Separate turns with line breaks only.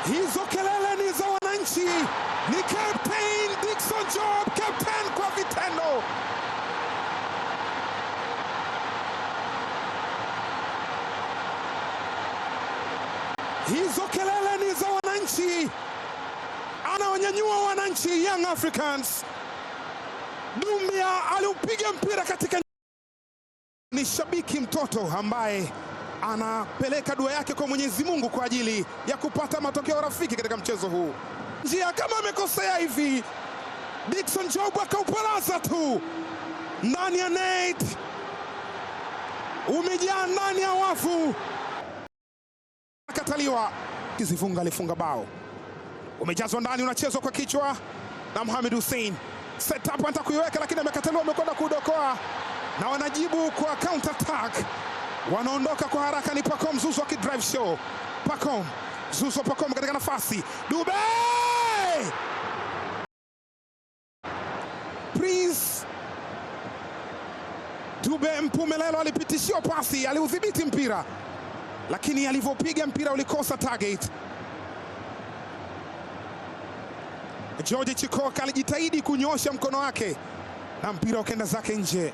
Hizo kelele ni za wananchi, ni Captain Dickson Job, captain kwa vitendo. Hizo kelele ni za wananchi, anaonyanyua wananchi Young Africans. Doumbia aliupiga mpira katika, ni shabiki mtoto ambaye anapeleka dua yake kwa Mwenyezi Mungu kwa ajili ya kupata matokeo rafiki katika mchezo huu. Njia kama amekosea hivi, Dickson Job akaupalaza tu ndani ya net, umejaa ndani ya wafu, akataliwa. Kizifunga alifunga bao, umejazwa ndani, unachezwa kwa kichwa na Mohamed Hussein. Set up anataka kuiweka lakini amekataliwa, amekwenda kudokoa na wanajibu kwa counter attack. Wanaondoka kwa haraka, ni Pacome Zouzoua akidrive show. Pacome Zouzoua, Pacome katika nafasi, Dube! Prince Dube Mpumelelo alipitishiwa pasi, aliudhibiti mpira lakini alivyopiga mpira ulikosa target. George Chikoka alijitahidi kunyosha mkono wake na mpira ukaenda zake nje.